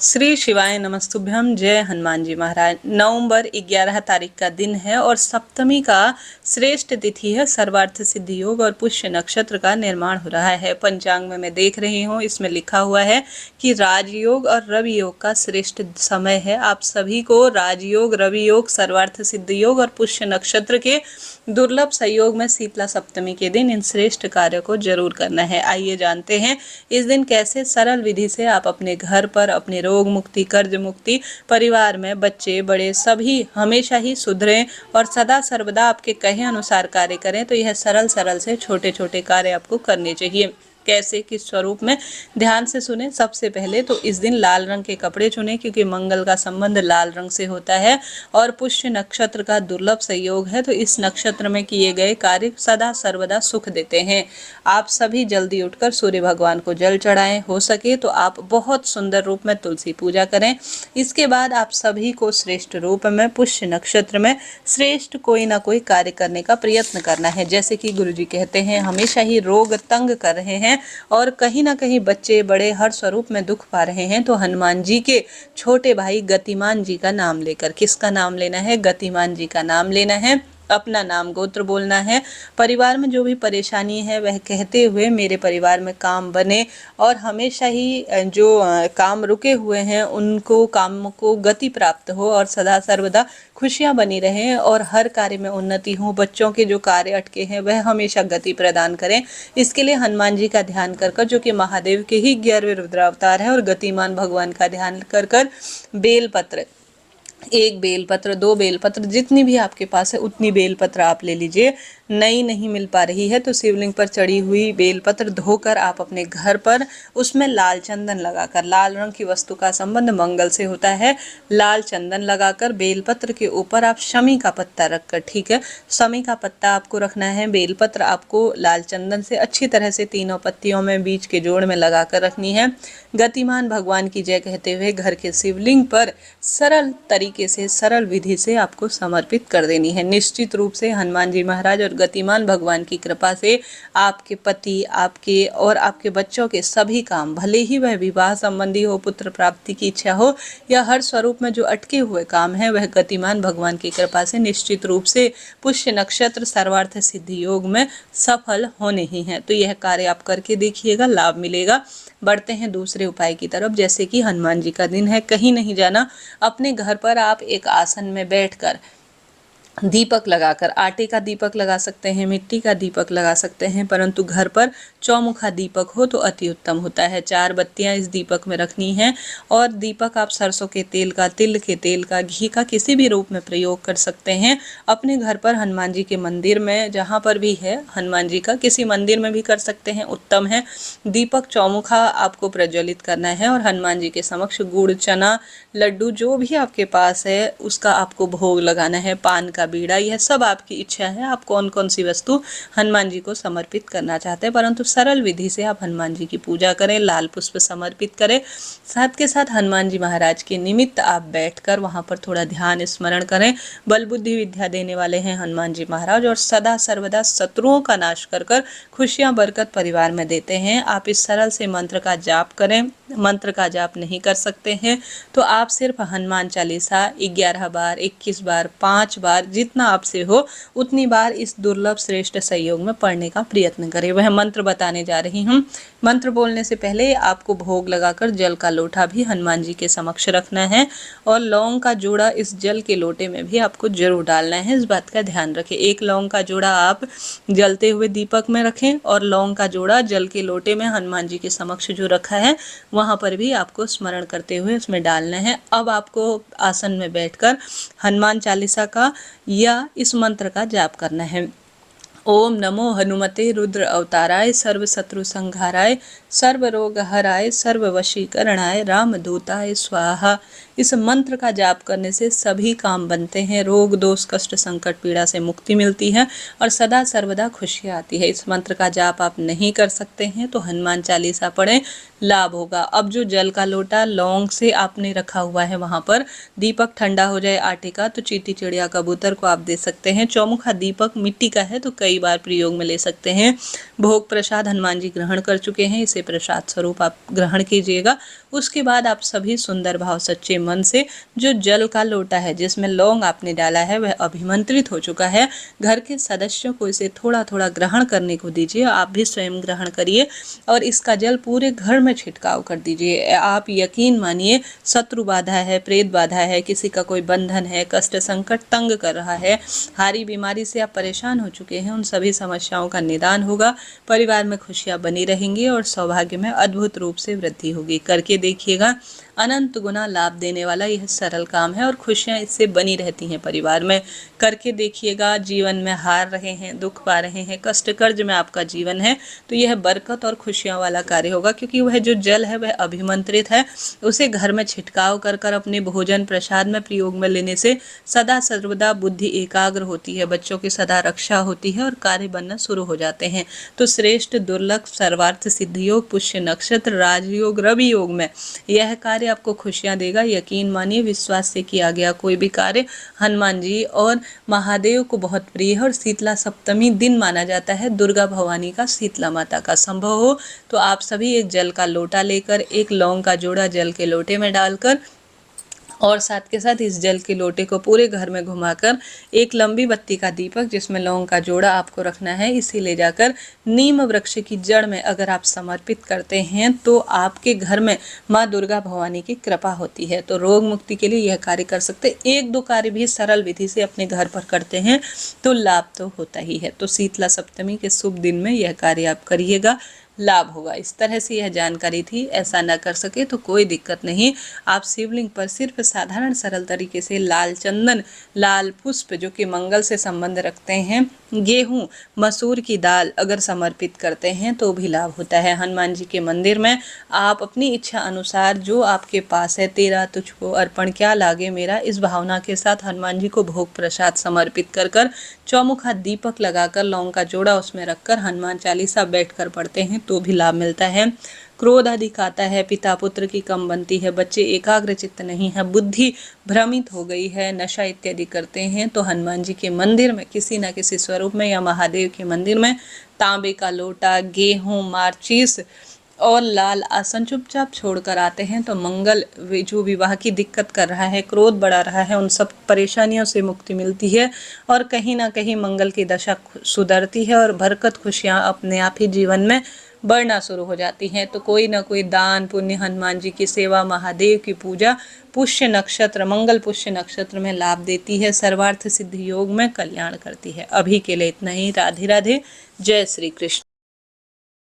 श्री शिवाय नमस्तुभ्यम। जय हनुमान जी महाराज। नवंबर 11 तारीख का दिन है और सप्तमी का श्रेष्ठ तिथि है। सर्वार्थ सिद्धि योग और पुष्य नक्षत्र का निर्माण हो रहा है। पंचांग में मैं देख रही हूँ, इसमें लिखा हुआ है कि राजयोग और रवि योग का श्रेष्ठ समय है। आप सभी को राजयोग, रवि योग, सर्वार्थ सिद्धि योग और पुष्य नक्षत्र के दुर्लभ संयोग में शीतला सप्तमी के दिन इन श्रेष्ठ कार्य को जरूर करना है। आइए जानते हैं इस दिन कैसे सरल विधि से आप अपने घर पर अपने रोग मुक्ति, कर्ज मुक्ति, परिवार में बच्चे बड़े सभी हमेशा ही सुधरें और सदा सर्वदा आपके कहे अनुसार कार्य करें। तो यह सरल से छोटे छोटे कार्य आपको करने चाहिए। कैसे, किस स्वरूप में, ध्यान से सुने। सबसे पहले तो इस दिन लाल रंग के कपड़े चुने, क्योंकि मंगल का संबंध लाल रंग से होता है और पुष्य नक्षत्र का दुर्लभ संयोग है। तो इस नक्षत्र में किए गए कार्य सदा सर्वदा सुख देते हैं। आप सभी जल्दी उठकर सूर्य भगवान को जल चढ़ाएं। हो सके तो आप बहुत सुंदर रूप में तुलसी पूजा करें। इसके बाद आप सभी को श्रेष्ठ रूप में पुष्य नक्षत्र में श्रेष्ठ कोई ना कोई कार्य करने का प्रयत्न करना है। जैसे कि गुरुजी कहते हैं, हमेशा ही रोग तंग कर रहे हैं और कहीं ना कहीं बच्चे बड़े हर स्वरूप में दुख पा रहे हैं, तो हनुमान जी के छोटे भाई गतिमान जी का नाम लेकर, किसका नाम लेना है? गतिमान जी का नाम लेना है। अपना नाम गोत्र बोलना है। परिवार में जो भी परेशानी है वह कहते हुए मेरे परिवार में काम बने और हमेशा ही जो काम रुके हुए हैं उनको, काम को गति प्राप्त हो और सदा सर्वदा खुशियां बनी रहें और हर कार्य में उन्नति हो। बच्चों के जो कार्य अटके हैं वह हमेशा गति प्रदान करें। इसके लिए हनुमान जी का ध्यान कर जो कि महादेव के ही 11वें रुद्रावतार है, और गतिमान भगवान का ध्यान कर बेलपत्र, एक बेलपत्र, दो बेलपत्र, जितनी भी आपके पास है उतनी बेलपत्र आप ले लीजिए। नई नहीं मिल पा रही है तो शिवलिंग पर चढ़ी हुई बेलपत्र धोकर आप अपने घर पर उसमें लाल चंदन लगाकर, लाल रंग की वस्तु का संबंध मंगल से होता है, लाल चंदन लगाकर बेलपत्र के ऊपर आप शमी का पत्ता रखकर, ठीक है, शमी का पत्ता आपको रखना है। बेलपत्र आपको लाल चंदन से अच्छी तरह से तीनों पत्तियों में बीच के जोड़ में लगाकर रखनी है। गतिमान भगवान की जय कहते हुए घर के शिवलिंग पर सरल तरीके से, सरल विधि से आपको समर्पित कर देनी है। निश्चित रूप से हनुमान जी महाराज और गतिमान भगवान की कृपा से आपके पति, आपके और आपके बच्चों के सभी काम, भले ही वह विवाह संबंधी हो, पुत्र प्राप्ति की इच्छा हो या हर स्वरूप में जो अटके हुए काम है, वह गतिमान भगवान की कृपा से निश्चित रूप से पुष्य नक्षत्र सर्वार्थ सिद्धि योग में सफल होने ही हैं। तो यह कार्य आप करके देखिएगा, लाभ मिलेगा। बढ़ते हैं दूसरे उपाय की तरफ। जैसे कि हनुमान जी का दिन है, कहीं नहीं जाना, अपने घर पर आप एक आसन में बैठकर दीपक लगाकर, आटे का दीपक लगा सकते हैं, मिट्टी का दीपक लगा सकते हैं, परंतु घर पर चौमुखा दीपक हो तो अति उत्तम होता है। 4 बत्तियां इस दीपक में रखनी है और दीपक आप सरसों के तेल का, तिल के तेल का, घी का किसी भी रूप में प्रयोग कर सकते हैं। अपने घर पर हनुमान जी के मंदिर में, जहाँ पर भी है हनुमान जी का, किसी मंदिर में भी कर सकते हैं, उत्तम है। दीपक चौमुखा आपको प्रज्वलित करना है और हनुमान जी के समक्ष गुड़, चना, लड्डू जो भी आपके पास है उसका आपको भोग लगाना है। पान का बीड़ा, यह सब आपकी इच्छा है, आप कौन कौन सी वस्तु हनुमान जी को समर्पित करना चाहते हैं, परंतु सरल विधि से आप हनुमान जी की पूजा करें, लाल पुष्प समर्पित करें। साथ के साथ हनुमान जी महाराज के निमित्त आप बैठकर वहां पर थोड़ा ध्यान स्मरण करें। बल बुद्धि विद्या देने वाले हैं हनुमान जी महाराज और सदा सर्वदा शत्रुओं का नाश कर खुशियां बरकत परिवार में देते हैं। आप इस सरल से मंत्र का जाप करें। मंत्र का जाप नहीं कर सकते हैं तो आप सिर्फ हनुमान चालीसा 11 बार, 21 बार, 5 बार, जितना आपसे हो उतनी बार इस दुर्लभ श्रेष्ठ संयोग में पढ़ने का प्रयत्न करें। वह मंत्र बताने जा रही हूँ। मंत्र बोलने से पहले आपको भोग लगाकर जल का लोटा भी हनुमान जी के समक्ष रखना है और लौंग का जोड़ा इस जल के लोटे में भी आपको जरूर डालना है। इस बात का ध्यान रखें। एक लौंग का जोड़ा आप जलते हुए दीपक में रखें और लौंग का जोड़ा जल के लोटे में हनुमान जी के समक्ष जो रखा है वहां पर भी आपको स्मरण करते हुए उसमें डालना है। अब आपको आसन में बैठकर हनुमान चालीसा का या इस मंत्र का जाप करना है। ओम नमो हनुमते रुद्र अवताराय, सर्व शत्रु संहाराय, सर्व रोग हराय, सर्व वशीकरणाय, रामदूताय स्वाहा। इस मंत्र का जाप करने से सभी काम बनते हैं, रोग दोष कष्ट संकट पीड़ा से मुक्ति मिलती है और सदा सर्वदा खुशियाँ आती है। इस मंत्र का जाप आप नहीं कर सकते हैं तो हनुमान चालीसा पढ़ें, लाभ होगा। अब जो जल का लोटा लौंग से आपने रखा हुआ है वहां पर दीपक ठंडा हो जाए आटे का तो चींटी चिड़िया कबूतर को आप दे सकते हैं। चौमुखा दीपक मिट्टी का है तो कई कई बार प्रयोग में ले सकते हैं। भोग प्रसाद हनुमान जी ग्रहण कर चुके हैं, इसे प्रसाद स्वरूप आप ग्रहण कीजिएगा। उसके बाद आप सभी सुंदर भाव सच्चे मन से जो जल का लोटा है जिसमें लौंग आपने डाला है वह अभिमंत्रित हो चुका है, घर के सदस्यों को इसे थोड़ा थोड़ा ग्रहण करने को दीजिए। आप भी स्वयं ग्रहण करिए और इसका जल पूरे घर में छिड़काव कर दीजिए। आप यकीन मानिए, शत्रु बाधा है, प्रेत बाधा है, किसी का कोई बंधन है, कष्ट संकट तंग कर रहा है, हारी बीमारी से आप परेशान हो चुके हैं, उन सभी समस्याओं का निदान होगा। परिवार में खुशियां बनी रहेंगी और सौभाग्य में अद्भुत रूप से वृद्धि होगी। करके देखिएगा, अनंत गुना लाभ देने वाला यह सरल काम है और खुशियां इससे बनी रहती हैं परिवार में। करके देखिएगा, जीवन में हार रहे हैं, दुख पा रहे हैं, कष्ट कर्ज में आपका जीवन है, तो यह बरकत और खुशियां वाला कार्य होगा, क्योंकि वह जो जल है वह अभिमंत्रित है। उसे घर में छिड़काव कर कर अपने भोजन प्रसाद में प्रयोग में लेने से सदा सर्वदा बुद्धि एकाग्र होती है, बच्चों की सदा रक्षा होती है और कार्य बनना शुरू हो जाते हैं। तो श्रेष्ठ दुर्लभ सर्वार्थ सिद्धि योग, पुष्य नक्षत्र, राजयोग, रवि योग में यह कार्य आपको खुशियां देगा। यकीन मानिए, विश्वास से किया गया कोई भी कार्य हनुमान जी और महादेव को बहुत प्रिय है और शीतला सप्तमी दिन माना जाता है दुर्गा भवानी का, शीतला माता का। संभव हो तो आप सभी एक जल का लोटा लेकर एक लौंग का जोड़ा जल के लोटे में डालकर और साथ के साथ इस जल के लोटे को पूरे घर में घुमाकर एक लंबी बत्ती का दीपक जिसमें लौंग का जोड़ा आपको रखना है, इसे ले जाकर नीम वृक्ष की जड़ में अगर आप समर्पित करते हैं तो आपके घर में माँ दुर्गा भवानी की कृपा होती है। तो रोग मुक्ति के लिए यह कार्य कर सकते हैं। एक दो कार्य भी सरल विधि से अपने घर पर करते हैं तो लाभ तो होता ही है। तो शीतला सप्तमी के शुभ दिन में यह कार्य आप करिएगा, लाभ होगा। इस तरह से यह जानकारी थी। ऐसा न कर सके तो कोई दिक्कत नहीं, आप शिवलिंग पर सिर्फ साधारण सरल तरीके से लाल चंदन, लाल पुष्प जो कि मंगल से संबंध रखते हैं, गेहूं, मसूर की दाल अगर समर्पित करते हैं तो भी लाभ होता है। हनुमान जी के मंदिर में आप अपनी इच्छा अनुसार जो आपके पास है, तेरा तुझको अर्पण क्या लागे मेरा, इस भावना के साथ हनुमान जी को भोग प्रसाद समर्पित कर कर चौमुखा दीपक लगाकर लौंग का जोड़ा उसमें रखकर हनुमान चालीसा बैठकर पढ़ते हैं तो भी लाभ मिलता है। क्रोध अधिक आता है, पिता पुत्र की कम बनती है, बच्चे एकाग्र चित्त नहीं है, बुद्धि भ्रमित हो गई है, नशा इत्यादि करते हैं, तो हनुमान जी के मंदिर में किसी न किसी स्वरूप में या महादेव के मंदिर में तांबे का लोटा, गेहूं, माचिस और लाल आसन चुपचाप छोड़कर आते हैं तो मंगल, जो विवाह की दिक्कत कर रहा है, क्रोध बढ़ा रहा है, उन सब परेशानियों से मुक्ति मिलती है और कहीं ना कहीं मंगल की दशा सुधरती है और बरकत खुशियां अपने आप ही जीवन में बढ़ना शुरू हो जाती हैं। तो कोई ना कोई दान पुण्य, हनुमान जी की सेवा, महादेव की पूजा पुष्य नक्षत्र, मंगल पुष्य नक्षत्र में लाभ देती है, सर्वार्थ सिद्धि योग में कल्याण करती है। अभी के लिए इतना ही। राधे राधे, जय श्री कृष्ण।